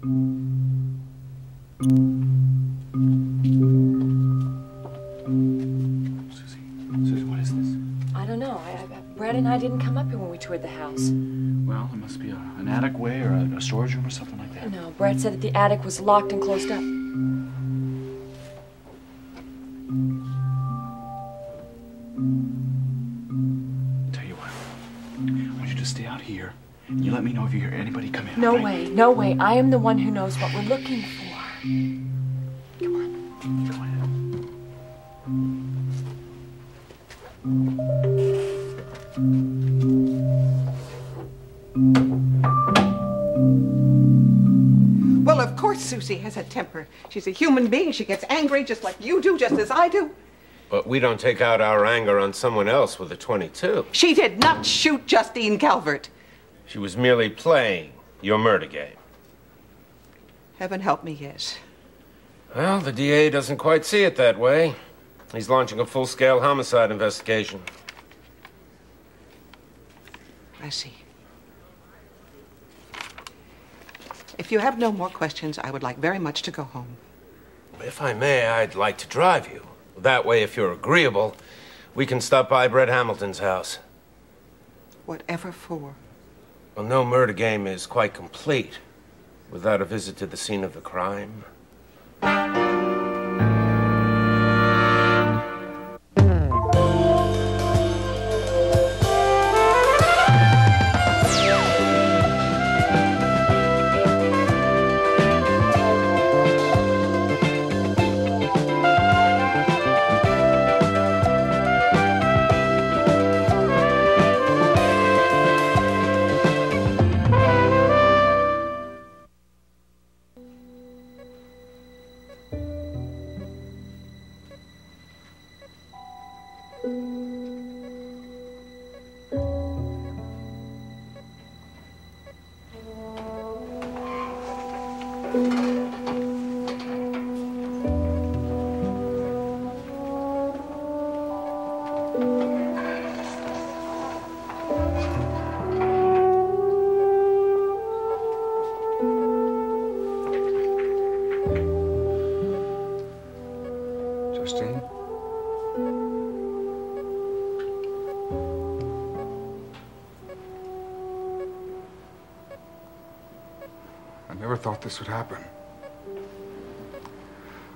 Susie, what is this? I don't know. Brad and I didn't come up here when we toured the house. Well, it must be an attic way or a storage room or something like that. No, Brad said that the attic was locked and closed up. Tell you what, I want you to stay out here and you let me know if you hear anybody come in. No right? way, no way. I am the one who knows what we're looking for. Come on. Go ahead. Well, of course Susie has a temper. She's a human being. She gets angry just like you do, just as I do. But we don't take out our anger on someone else with a .22. She did not shoot Justine Calvert. She was merely playing your murder game. Heaven help me, yes. Well, the DA doesn't quite see it that way. He's launching a full-scale homicide investigation. I see. If you have no more questions, I would like very much to go home. If I may, I'd like to drive you. That way, if you're agreeable, we can stop by Brett Hamilton's house. Whatever for. Well, no murder game is quite complete without a visit to the scene of the crime. Justine? I never thought this would happen.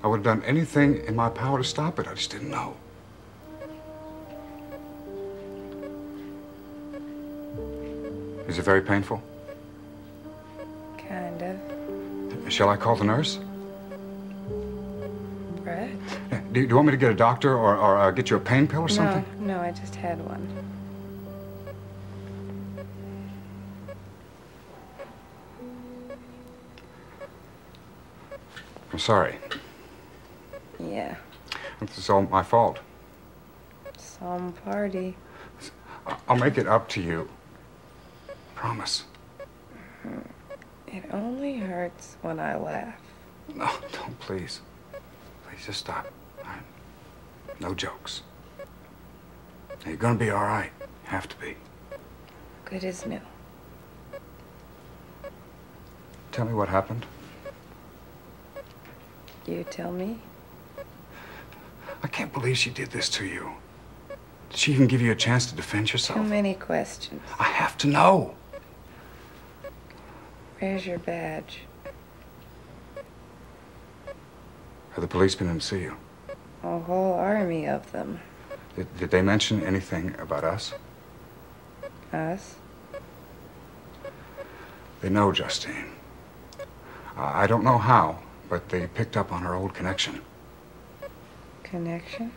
I would have done anything in my power to stop it. I just didn't know. Is it very painful? Kind of. Shall I call the nurse? Brett? Do you want me to get a doctor or get you a pain pill or something? No, I just had one. I'm sorry. Yeah. This is all my fault. Some party. I'll make it up to you. Promise. It only hurts when I laugh. No, don't, please. Please, just stop. All right? No jokes. You're gonna be all right. You have to be. Good as new. Tell me what happened. You tell me? I can't believe she did this to you. Did she even give you a chance to defend yourself? Too many questions. I have to know. Where's your badge? Have the police been in to see you? A whole army of them. Did they mention anything about us? Us? They know Justine. I don't know how, but they picked up on her old connection. Connection?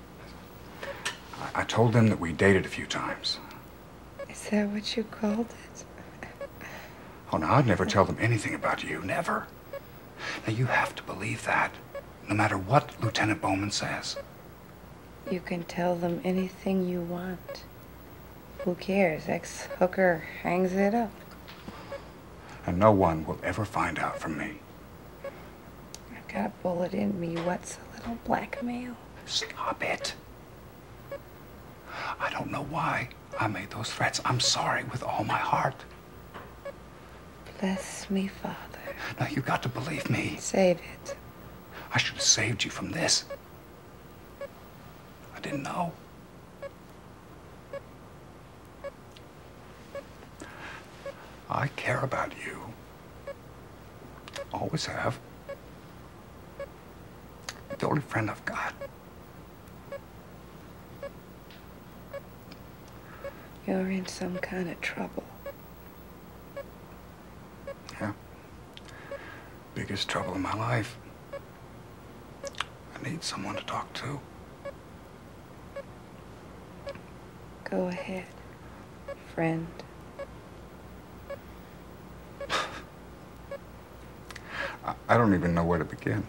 I told them that we dated a few times. Is that what you called it? Oh, no, I'd never tell them anything about you. Never. Now, you have to believe that, no matter what Lieutenant Bowman says. You can tell them anything you want. Who cares? Ex-hooker hangs it up. And no one will ever find out from me. I've got a bullet in me. What's a little blackmail? Stop it. I don't know why I made those threats. I'm sorry with all my heart. Bless me, Father. Now, you got to believe me. Save it. I should have saved you from this. I didn't know. I care about you. Always have. You're the only friend I've got. You're in some kind of trouble. Yeah. Biggest trouble in my life. I need someone to talk to. Go ahead, friend. I don't even know where to begin.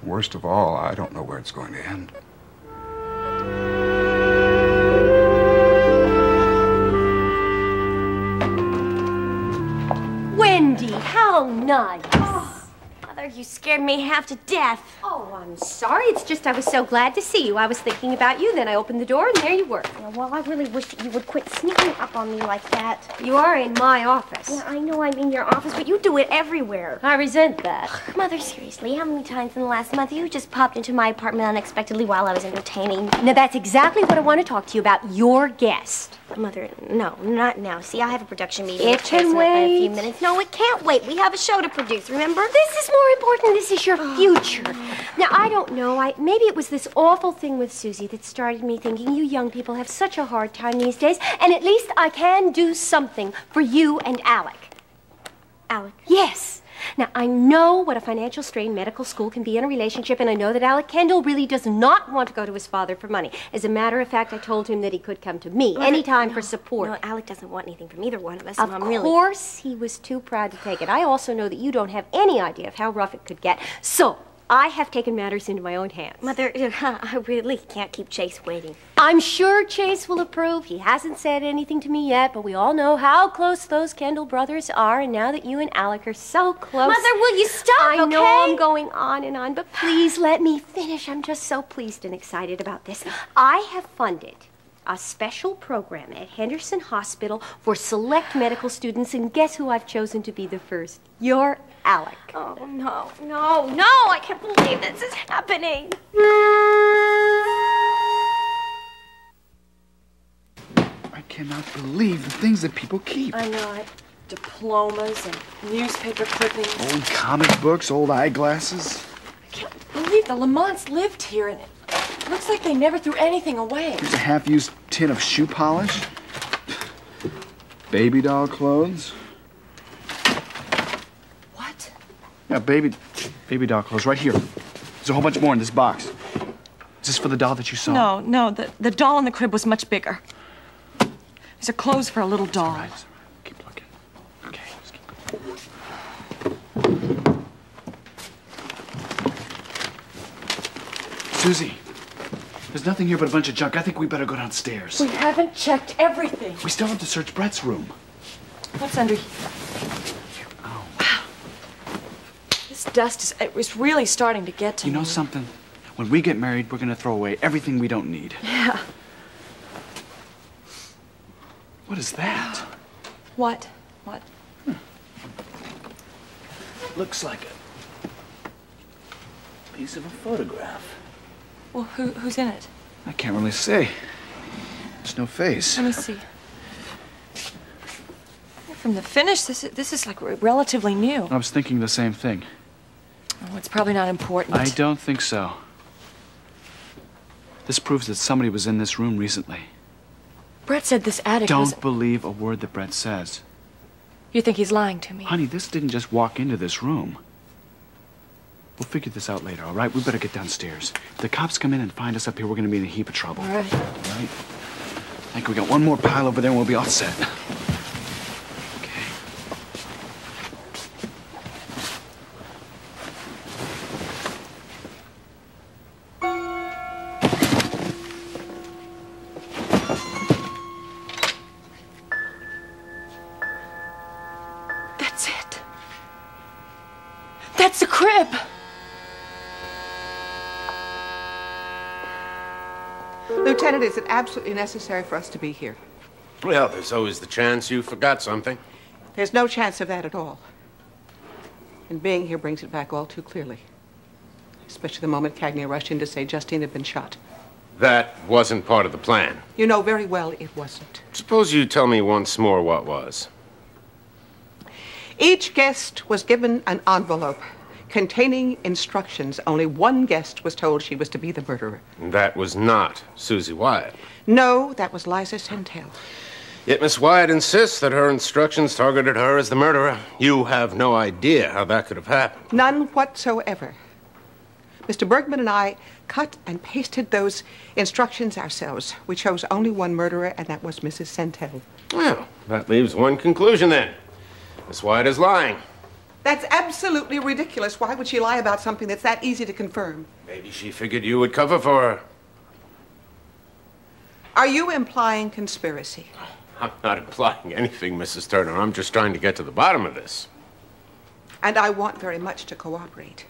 Worst of all, I don't know where it's going to end. Wendy, how nice. Mother, you scared me half to death. Oh, I'm sorry. It's just I was so glad to see you. I was thinking about you, then I opened the door, and there you were. Well, I really wish that you would quit sneaking up on me like that. You are in my office. Yeah, I know I'm in your office, but you do it everywhere. I resent that. Mother, seriously, how many times in the last month you just popped into my apartment unexpectedly while I was entertaining? Now, that's exactly what I want to talk to you about, your guest. Mother, no, not now. See, I have a production meeting. It with can Jason in a wait. few minutes. No, it can't wait. We have a show to produce, remember? This is more important. This is your future. Now, I don't know. Maybe it was this awful thing with Susie that started me thinking you young people have such a hard time these days, and at least I can do something for you and Alec. Alec. Yes. Now, I know what a financial strain medical school can be in a relationship, and I know that Alec Kendall really does not want to go to his father for money. As a matter of fact, I told him that he could come to me anytime for support. No, Alec doesn't want anything from either one of us. Of course, he was too proud to take it. I also know that you don't have any idea of how rough it could get. So, I have taken matters into my own hands. Mother, I really can't keep Chase waiting. I'm sure Chase will approve. He hasn't said anything to me yet, but we all know how close those Kendall brothers are, and now that you and Alec are so close... Mother, will you stop, I know okay? I'm going on, but please let me finish. I'm just so pleased and excited about this. I have funded a special program at Henderson Hospital for select medical students, and guess who I've chosen to be the first? You're Alec. Oh, no, I can't believe this is happening. I cannot believe the things that people keep. I know it. Diplomas and newspaper clippings. Old comic books, old eyeglasses. I can't believe the Lamonts lived here, and it looks like they never threw anything away. Here's a half-used tin of shoe polish. Baby doll clothes. What? Yeah, baby doll clothes right here. There's a whole bunch more in this box. Is this for the doll that you saw? No, the doll in the crib was much bigger. These are clothes for a little doll. All right. Keep looking. Okay, just keep looking. Susie, there's nothing here but a bunch of junk. I think we better go downstairs. We haven't checked everything. We still have to search Brett's room. What's under here? Oh. Wow. This dust is really starting to get to me. You know something? When we get married, we're gonna throw away everything we don't need. Yeah. What is that? What? What? Looks like a piece of a photograph. Well, who's in it? I can't really say. There's no face. Let me see. From the finish, this is like relatively new. I was thinking the same thing. Oh, it's probably not important. I don't think so. This proves that somebody was in this room recently. Brett said this attic was... Don't believe a word that Brett says. You think he's lying to me? Honey, this didn't just walk into this room. We'll figure this out later, all right? We better get downstairs. If the cops come in and find us up here, we're gonna be in a heap of trouble. All right. All right? I think we got one more pile over there and we'll be all set. Okay. That's it. That's the crib. Lieutenant, is it absolutely necessary for us to be here? Well, there's always the chance you forgot something. There's no chance of that at all. And being here brings it back all too clearly. Especially the moment Cagney rushed in to say Justine had been shot. That wasn't part of the plan. You know very well it wasn't. Suppose you tell me once more what was. Each guest was given an envelope containing instructions. Only one guest was told she was to be the murderer. That was not Susie Wyatt. No, that was Liza Centel. Yet Miss Wyatt insists that her instructions targeted her as the murderer. You have no idea how that could have happened. None whatsoever. Mr. Bergman and I cut and pasted those instructions ourselves. We chose only one murderer, and that was Mrs. Centel. Well, that leaves one conclusion then. Miss Wyatt is lying. That's absolutely ridiculous. Why would she lie about something that's that easy to confirm? Maybe she figured you would cover for her. Are you implying conspiracy? I'm not implying anything, Mrs. Turner. I'm just trying to get to the bottom of this. And I want very much to cooperate.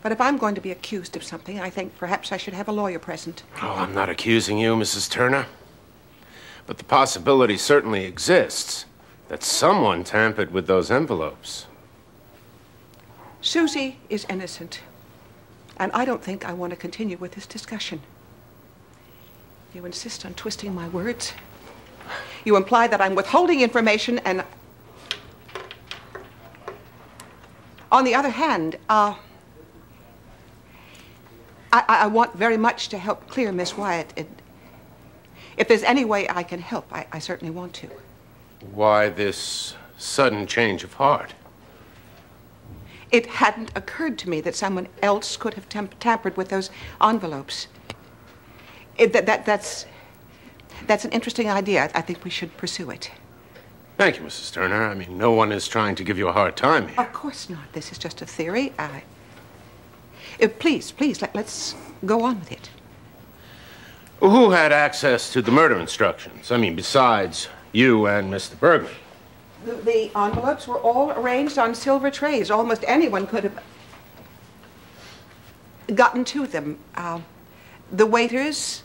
But if I'm going to be accused of something, I think perhaps I should have a lawyer present. Oh, I'm not accusing you, Mrs. Turner. But the possibility certainly exists that someone tampered with those envelopes. Susie is innocent. And I don't think I want to continue with this discussion. You insist on twisting my words. You imply that I'm withholding information, and on the other hand, I want very much to help clear Miss Wyatt. If there's any way I can help, I certainly want to. Why this sudden change of heart? It hadn't occurred to me that someone else could have tampered with those envelopes. That's an interesting idea. I think we should pursue it. Thank you, Mrs. Turner. I mean, no one is trying to give you a hard time here. Of course not. This is just a theory. Please, let's go on with it. Who had access to the murder instructions? I mean, besides you and Mr. Bergman. The envelopes were all arranged on silver trays. Almost anyone could have gotten to them. The waiters,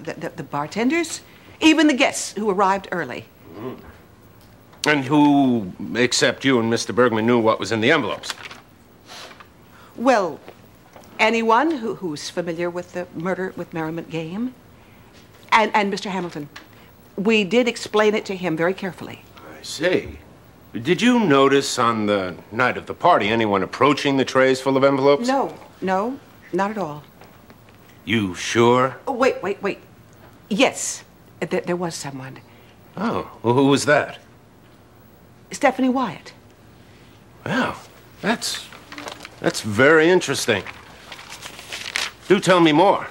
the bartenders, even the guests who arrived early. Mm-hmm. And who, except you and Mr. Bergman, knew what was in the envelopes? Well, anyone who's familiar with the murder with merriment game. And Mr. Hamilton. We did explain it to him very carefully. I see. Did you notice on the night of the party anyone approaching the trays full of envelopes? No, not at all. You sure? Oh, wait. Yes, there was someone. Oh, well, who was that? Stephanie Wyatt. Well, that's very interesting. Do tell me more.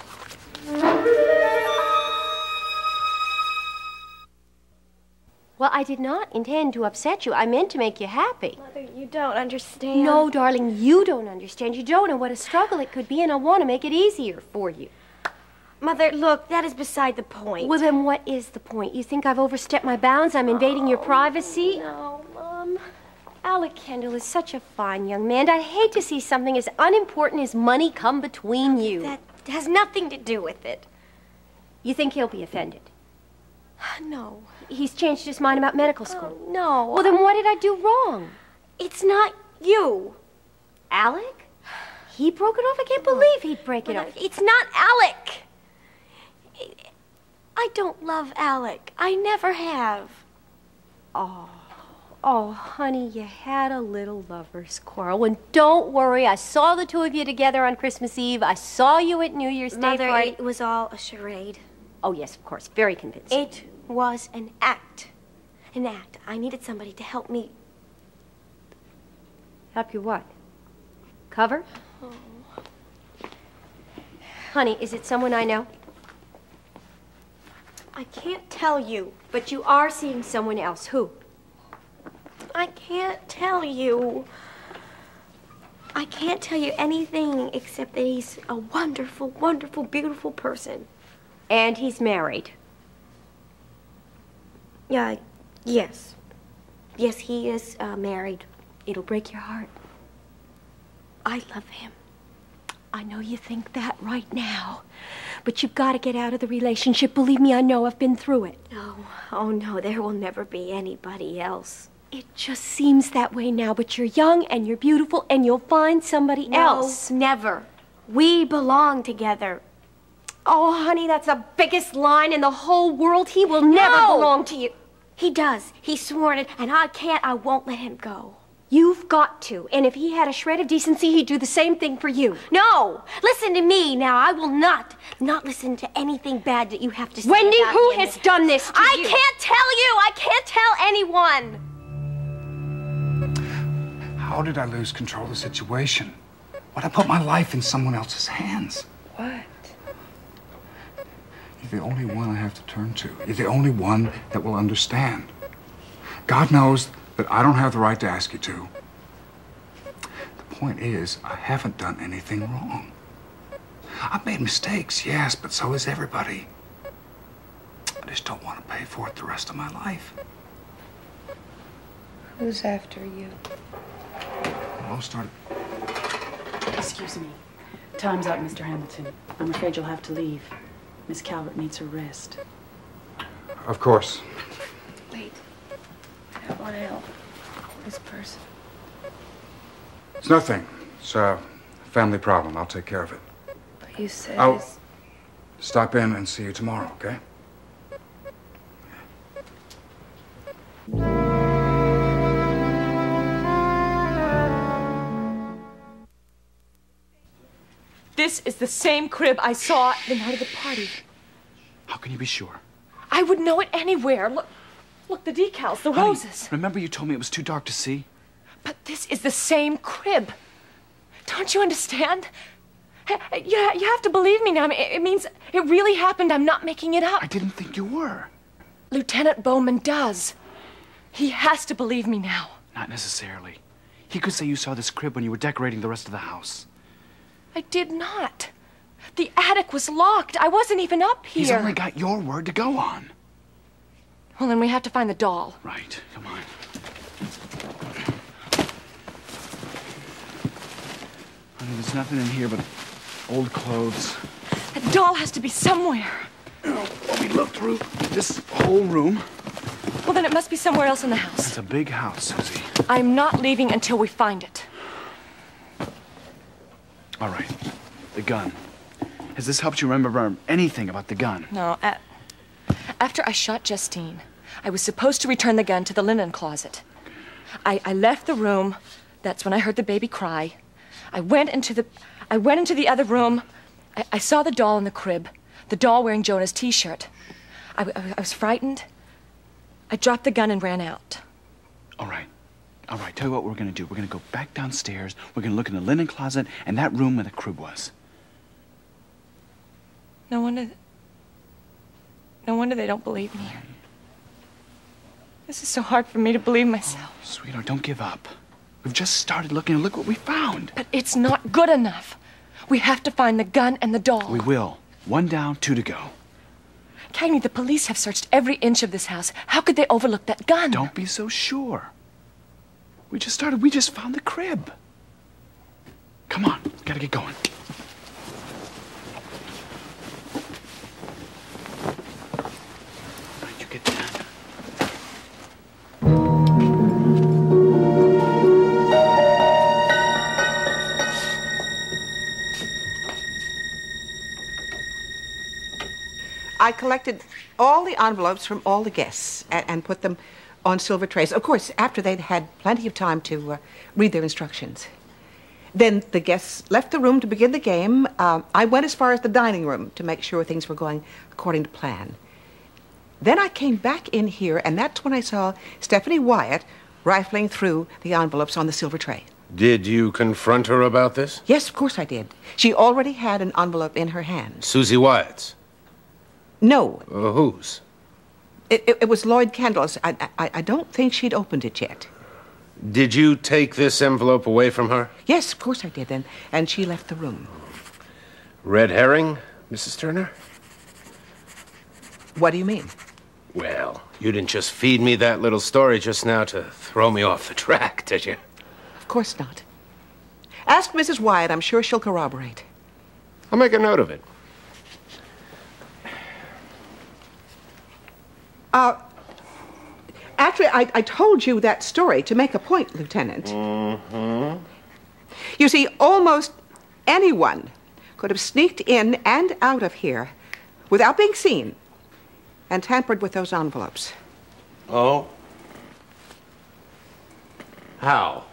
Well, I did not intend to upset you. I meant to make you happy. Mother, you don't understand. No, darling, you don't understand. You don't know what a struggle it could be, and I want to make it easier for you. Mother, look, that is beside the point. Well, then what is the point? You think I've overstepped my bounds? I'm invading your privacy? No, Mom. Alec Kendall is such a fine young man. I'd hate to see something as unimportant as money come between you. That has nothing to do with it. You think he'll be offended? No. He's changed his mind about medical school. Oh, no. Well, then what did I do wrong? It's not you. Alec? He broke it off? I can't believe he'd break it off. It's not Alec. I don't love Alec. I never have. Oh, honey, you had a little lover's quarrel. And don't worry, I saw the two of you together on Christmas Eve. I saw you at New Year's Day Mother, party. it was all a charade. Oh, yes, of course. Very convincing. It was an act. An act. I needed somebody to help me. Help you what? Cover? Oh. Honey, is it someone I know? I can't tell you. But you are seeing someone else. Who? I can't tell you. I can't tell you anything except that he's a wonderful, wonderful, beautiful person. And he's married. Yeah, yes. Yes, he is married. It'll break your heart. I love him. I know you think that right now. But you've got to get out of the relationship. Believe me, I know. I've been through it. Oh no, there will never be anybody else. It just seems that way now, but you're young and you're beautiful and you'll find somebody else. Never. We belong together. Oh, honey, that's the biggest line in the whole world. He will never belong to you. He does. He's sworn it, and I won't let him go. You've got to. And if he had a shred of decency, he'd do the same thing for you. No! Listen to me now. I will not listen to anything bad that you have to say Wendy, about who him. has done this to you? I can't tell you! I can't tell anyone! How did I lose control of the situation? Why'd I put my life in someone else's hands? What? You're the only one I have to turn to. You're the only one that will understand. God knows that I don't have the right to ask you to. The point is, I haven't done anything wrong. I've made mistakes, yes, but so has everybody. I just don't want to pay for it the rest of my life. Who's after you? It all started... Excuse me. Time's up, Mr. Hamilton. I'm afraid you'll have to leave. Miss Calvert needs her rest. Of course. Wait. I want to help this person. It's nothing. It's a family problem. I'll take care of it. But you said I'll stop in and see you tomorrow, okay? This is the same crib I saw the night of the party. How can you be sure? I would know it anywhere. Look, the decals, the Honey, roses. remember you told me it was too dark to see? But this is the same crib. Don't you understand? You have to believe me now. I mean, it means it really happened. I'm not making it up. I didn't think you were. Lieutenant Bowman does. He has to believe me now. Not necessarily. He could say you saw this crib when you were decorating the rest of the house. I did not. The attic was locked. I wasn't even up here. He's only got your word to go on. Well, then we have to find the doll. Right. Come on. Honey, there's nothing in here but old clothes. The doll has to be somewhere. Let me look through this whole room. Well, then it must be somewhere else in the house. It's a big house, Susie. I'm not leaving until we find it. All right. The gun. Has this helped you remember anything about the gun? No. After I shot Justine, I was supposed to return the gun to the linen closet. I left the room. That's when I heard the baby cry. I went into the other room. I saw the doll in the crib. The doll wearing Jonah's T-shirt. I was frightened. I dropped the gun and ran out. All right. All right, tell you what we're going to do. We're going to go back downstairs. We're going to look in the linen closet and that room where the crib was. No wonder they don't believe me. This is so hard for me to believe myself. Oh, sweetheart, don't give up. We've just started looking and look what we found. But it's not good enough. We have to find the gun and the doll. We will. 1 down, 2 to go. Cagney, the police have searched every inch of this house. How could they overlook that gun? Don't be so sure. We just started. We just found the crib. Come on. Gotta get going. All right, you get that. I collected all the envelopes from all the guests and put them on silver trays. Of course, after they'd had plenty of time to read their instructions. Then the guests left the room to begin the game. I went as far as the dining room to make sure things were going according to plan. Then I came back in here, and that's when I saw Stephanie Wyatt rifling through the envelopes on the silver tray. Did you confront her about this? Yes, of course I did. She already had an envelope in her hand. Susie Wyatt's? No. Whose? It was Lloyd Kendall's. I don't think she'd opened it yet. Did you take this envelope away from her? Yes, of course I did, and she left the room. Red herring, Mrs. Turner? What do you mean? Well, you didn't just feed me that little story just now to throw me off the track, did you? Of course not. Ask Mrs. Wyatt. I'm sure she'll corroborate. I'll make a note of it. Actually, I told you that story to make a point, Lieutenant. Mm-hmm. You see, almost anyone could have sneaked in and out of here without being seen and tampered with those envelopes. Oh? How?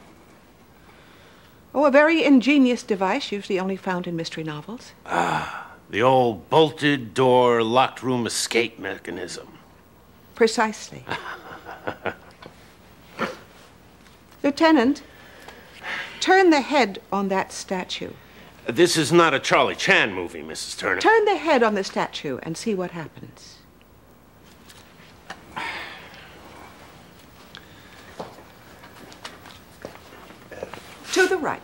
Oh, a very ingenious device, usually only found in mystery novels. The old bolted door, locked room escape mechanism. Precisely. Lieutenant, turn the head on that statue. This is not a Charlie Chan movie, Mrs. Turner. Turn the head on the statue and see what happens. To the right.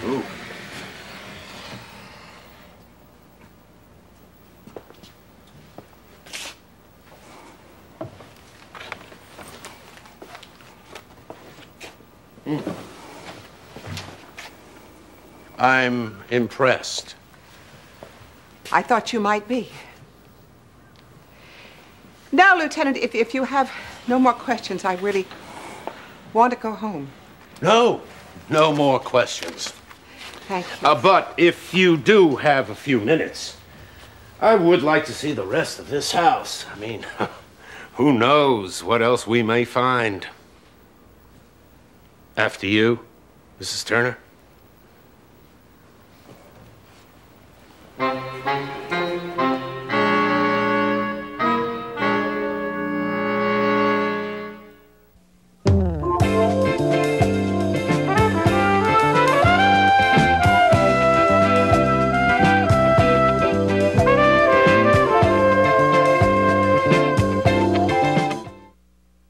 Ooh. I'm impressed. I thought you might be. Now, Lieutenant, if you have no more questions, I really want to go home. No more questions. Thank you. But if you do have a few minutes, I would like to see the rest of this house. I mean, who knows what else we may find. After you, Mrs. Turner?